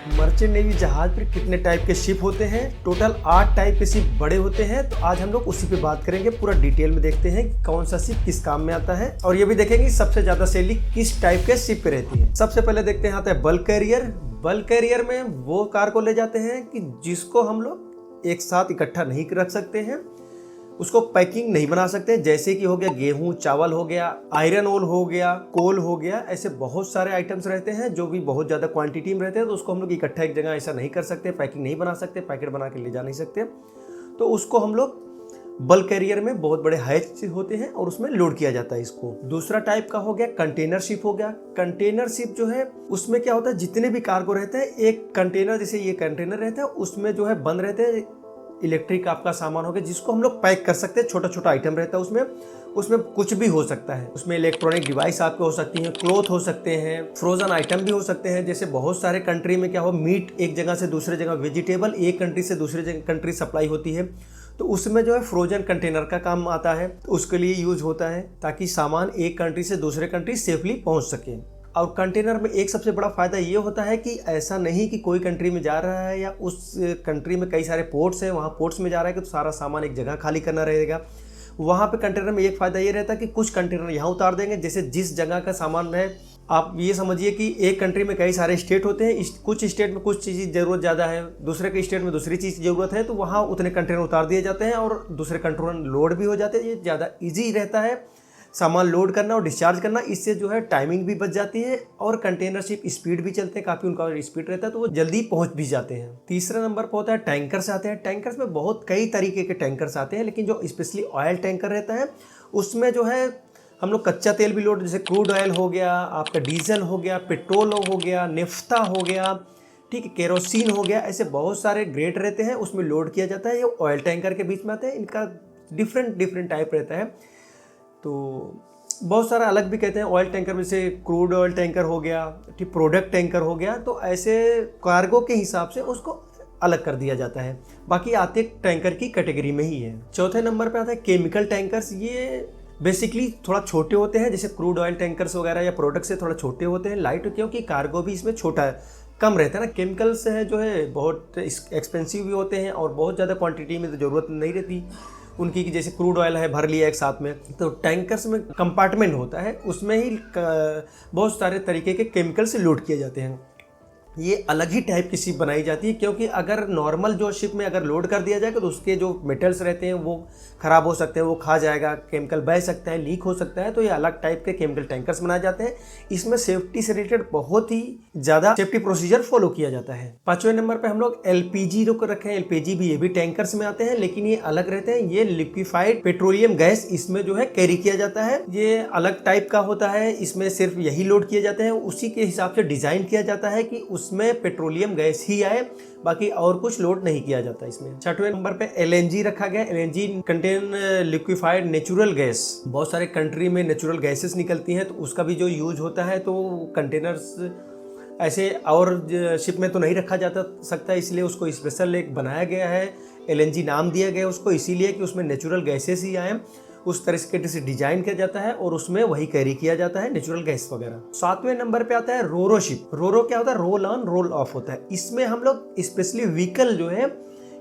Merchant navy जहाज पर कितने टाइप के शिप होते हैं? टोटल 8 टाइप के शिप बड़े होते हैं। तो आज हम लोग उसी पे बात करेंगे, पूरा डिटेल में देखते हैं कि कौन सा शिप किस काम में आता है, और ये भी देखेंगे सबसे ज्यादा सेलिंग किस टाइप के शिप पे रहती है। सबसे पहले देखते हैं आता है बल्क कैरियर। बल्क कैरियर में वो कार्गो ले जाते हैं कि जिसको हम लोग एक साथ इकट्ठा नहीं रख सकते हैं, उसको पैकिंग नहीं बना सकते, जैसे कि हो गया गेहूं, चावल हो गया, आयरन ओल हो गया, कोल हो गया, ऐसे बहुत सारे आइटम्स रहते हैं जो भी बहुत ज़्यादा क्वांटिटी में रहते हैं। तो उसको हम लोग इकट्ठा एक जगह ऐसा नहीं कर सकते, पैकिंग नहीं बना सकते, पैकेट बना के ले जा नहीं सकते। तो उसको हम लोग बल्क कैरियर में बहुत बड़े हैच होते हैं और उसमें लोड किया जाता है इसको। दूसरा टाइप का हो गया कंटेनर शिप हो गया। कंटेनर शिप जो है उसमें क्या होता है, जितने भी कार्गो रहते हैं एक कंटेनर, जैसे ये कंटेनर रहता है उसमें जो है बंद रहते हैं इलेक्ट्रिक आपका सामान हो गया जिसको हम लोग पैक कर सकते हैं। छोटा छोटा आइटम रहता है उसमें कुछ भी हो सकता है। उसमें इलेक्ट्रॉनिक डिवाइस आपके हो सकती हैं, क्लॉथ हो सकते हैं, फ्रोजन आइटम भी हो सकते हैं। जैसे बहुत सारे कंट्री में क्या हो, मीट एक जगह से दूसरे जगह, वेजिटेबल एक कंट्री से दूसरे कंट्री सप्लाई होती है, तो उसमें जो है फ्रोजन कंटेनर का काम आता है। तो उसके लिए यूज होता है ताकि सामान एक कंट्री से दूसरे कंट्री सेफली पहुंच सके। और कंटेनर में एक सबसे बड़ा फायदा ये होता है कि ऐसा नहीं कि कोई कंट्री में जा रहा है या उस कंट्री में कई सारे पोर्ट्स हैं, वहाँ पोर्ट्स में जा रहा है कि तो सारा सामान एक जगह खाली करना रहेगा। वहाँ पे कंटेनर में एक फ़ायदा ये रहता है कि कुछ कंटेनर यहाँ उतार देंगे, जैसे जिस जगह का सामान है, आप ये समझिए कि एक कंट्री में कई सारे स्टेट होते हैं, कुछ स्टेट में कुछ चीज़ ज़रूरत ज़्यादा है, दूसरे के स्टेट में दूसरी चीज़ की ज़रूरत है, तो वहाँ उतने कंटेनर उतार दिए जाते हैं और दूसरे कंटेनर लोड भी हो जाते हैं। ये ज़्यादा ईजी रहता है सामान लोड करना और डिस्चार्ज करना। इससे जो है टाइमिंग भी बच जाती है और कंटेनर शिप स्पीड भी चलते हैं, काफ़ी उनका स्पीड रहता है, तो वो जल्दी पहुंच भी जाते हैं। तीसरा नंबर पर होता है टैंकर्स आते हैं। टैंकर्स में बहुत कई तरीके के टैंकर्स आते हैं, लेकिन जो स्पेशली ऑयल टैंकर रहता है उसमें जो है हम लोग कच्चा तेल भी लोड, जैसे क्रूड ऑयल हो गया, आपका डीजल हो गया, पेट्रोल हो गया, नेफ्ता हो गया, ठीक है, केरोसिन हो गया, ऐसे बहुत सारे ग्रेड रहते हैं उसमें लोड किया जाता है। ये ऑयल टैंकर के बीच में आते हैं। इनका डिफरेंट टाइप रहता है, तो बहुत सारा अलग भी कहते हैं ऑयल टैंकर में, से क्रूड ऑयल टैंकर हो गया, ठीक, प्रोडक्ट टैंकर हो गया, तो ऐसे कार्गो के हिसाब से उसको अलग कर दिया जाता है। बाकी आते टैंकर की कैटेगरी में ही है। चौथे नंबर पे आता है केमिकल टैंकर्स। ये बेसिकली थोड़ा छोटे होते हैं, जैसे क्रूड ऑयल टैंकर्स वगैरह या प्रोडक्ट से थोड़ा छोटे होते हैं, लाइट, क्योंकि कार्गो भी इसमें छोटा है, कम रहता है ना। केमिकल्स है जो है बहुत एक्सपेंसिव भी होते हैं और बहुत ज़्यादा क्वांटिटी में तो ज़रूरत नहीं रहती उनकी, कि जैसे क्रूड ऑयल है भर लिया एक साथ में। तो टैंकर्स में कंपार्टमेंट होता है, उसमें ही बहुत सारे तरीके के केमिकल से लोड किए जाते हैं। ये अलग ही टाइप की शिप बनाई जाती है, क्योंकि अगर नॉर्मल जो शिप में अगर लोड कर दिया जाएगा तो उसके जो मेटल्स रहते हैं वो ख़राब हो सकते हैं, वो खा जाएगा, केमिकल बह सकता है, लीक हो सकता है। तो ये अलग टाइप के केमिकल टैंकर्स बनाए जाते हैं। इसमें सेफ्टी से रिलेटेड बहुत ही ज़्यादा सेफ्टी प्रोसीजर फॉलो किया जाता है। 5वें नंबर पर हम लोग एलपीजी को रखे हैं। एलपीजी भी ये भी टैंकर्स में आते हैं, लेकिन ये अलग रहते हैं। ये लिक्विफाइड पेट्रोलियम गैस इसमें जो है कैरी किया जाता है। ये अलग टाइप का होता है, इसमें सिर्फ यही लोड किए जाते हैं, उसी के हिसाब से डिज़ाइन किया जाता है कि उसमें पेट्रोलियम गैस ही आए, बाकी और कुछ लोड नहीं किया जाता इसमें। 6वें नंबर पे एलएनजी रखा गया। LNG contain liquefied natural gas. बहुत सारे कंट्री में नेचुरल गैसेस निकलती हैं, तो उसका भी जो यूज होता है, तो कंटेनर्स ऐसे और शिप में तो नहीं रखा जाता सकता, इसलिए उसको स्पेशल एक बनाया गया है, एलएनजी नाम दिया गया उसको, इसीलिए कि उसमें नेचुरल गैसेस ही आए, उस तरीके से डिजाइन किया जाता है और उसमें वही कैरी किया जाता है, नेचुरल गैस वगैरह। 7वें नंबर पे आता है रोरो शिप। रोरो क्या होता है, रोल ऑन रोल ऑफ होता है। इसमें हम लोग स्पेशली व्हीकल जो है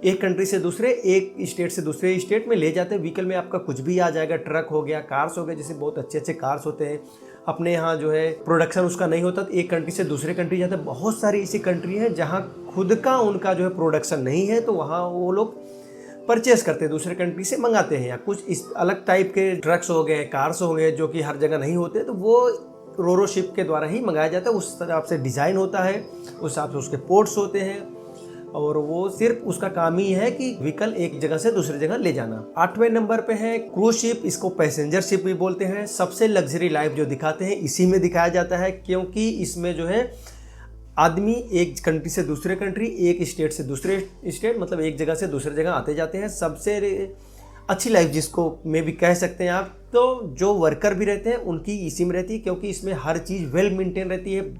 एक कंट्री से दूसरे, एक स्टेट से दूसरे स्टेट में ले जाते हैं। व्हीकल में आपका कुछ भी आ जाएगा, ट्रक हो गया, कार्स हो गए, जैसे बहुत अच्छे कार्स होते हैं। अपने यहाँ जो है प्रोडक्शन उसका नहीं होता, तो एक कंट्री से दूसरे कंट्री जाता है। बहुत सारी ऐसी कंट्री हैं जहाँ खुद का उनका जो है प्रोडक्शन नहीं है, तो वहाँ वो लोग परचेस करते हैं, दूसरे कंट्री से मंगाते हैं। या कुछ इस अलग टाइप के ट्रक्स हो गए, कार्स हो गए, जो कि हर जगह नहीं होते, तो वो रोरो शिप के द्वारा ही मंगाया जाता है। उस हिसाब से डिज़ाइन होता है, उस हिसाब से उसके पोर्ट्स होते हैं, और वो सिर्फ उसका काम ही है कि व्हीकल एक जगह से दूसरी जगह ले जाना। 8वें नंबर पे है क्रूज शिप। इसको पैसेंजर शिप भी बोलते हैं। सबसे लग्जरी लाइफ जो दिखाते हैं इसी में दिखाया जाता है, क्योंकि इसमें जो है आदमी एक कंट्री से दूसरे कंट्री, एक स्टेट से दूसरे स्टेट, मतलब एक जगह से दूसरे जगह आते जाते हैं। सबसे अच्छी लाइफ जिसको में भी कह सकते हैं आप, तो जो वर्कर भी रहते हैं उनकी इसी में रहती है, क्योंकि इसमें हर चीज़ वेल मेंटेन रहती है,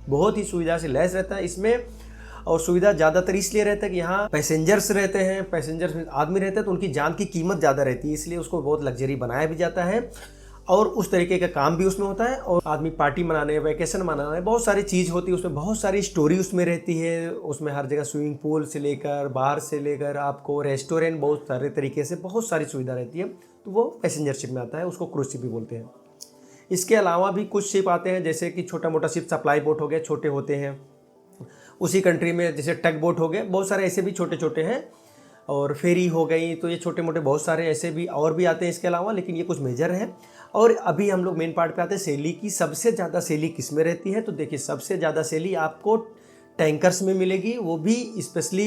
बहुत ही सुविधा से लैस रहता है इसमें। और सुविधा ज़्यादातर इसलिए रहता है कि यहाँ पैसेंजर्स रहते हैं, पैसेंजर्स में आदमी रहते हैं, तो उनकी जान की कीमत ज़्यादा रहती है, इसलिए उसको बहुत लग्जरी बनाया भी जाता है। और उस तरीके का काम भी उसमें होता है। और आदमी पार्टी मनाने, वैकेशन मनाने, बहुत सारी चीज़ होती है उसमें, बहुत सारी स्टोरी उसमें रहती है। उसमें हर जगह स्विमिंग पूल से लेकर, बार से लेकर आपको रेस्टोरेंट, बहुत सारे तरीके से बहुत सारी सुविधा रहती है। तो वो पैसेंजर शिप में आता है, उसको क्रूज शिप भी बोलते हैं। इसके अलावा भी कुछ शिप आते हैं, जैसे कि छोटा मोटा शिप, सप्लाई बोट हो गया, छोटे होते हैं। उसी कंट्री में जैसे टग बोट हो गए, बहुत सारे ऐसे भी छोटे छोटे हैं। और फेरी हो गई, तो ये छोटे मोटे बहुत सारे ऐसे भी और भी आते हैं इसके अलावा, लेकिन ये कुछ मेजर हैं। और अभी हम लोग मेन पार्ट पे आते हैं, सैली की। सबसे ज़्यादा सैली किस में रहती है? तो देखिए, सबसे ज़्यादा सैली आपको टैंकर्स में मिलेगी, वो भी स्पेशली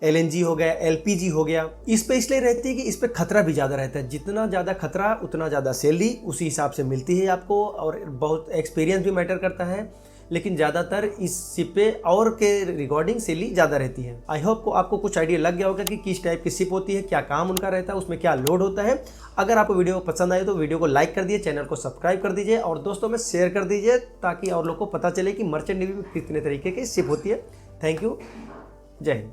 एलएनजी हो गया, एलपीजी हो गया। इस पे इसलिए रहती है कि इस पे खतरा भी ज़्यादा रहता है। जितना ज़्यादा खतरा उतना ज़्यादा सैलरी उसी हिसाब से मिलती है आपको, और बहुत एक्सपीरियंस भी मैटर करता है। लेकिन ज़्यादातर इस शिप पे और के रिगार्डिंग सैलरी ज़्यादा रहती है। आई होप को आपको कुछ आइडिया लग गया होगा कि किस टाइप की शिप होती है, क्या काम उनका रहता है, उसमें क्या लोड होता है। अगर आपको वीडियो पसंद आए तो वीडियो को लाइक कर दीजिए, चैनल को सब्सक्राइब कर दीजिए और दोस्तों में शेयर कर दीजिए, ताकि और लोग को पता चले कि मर्चेंट नेवी में कितने तरीके की शिप होती है। थैंक यू, जय हिंद।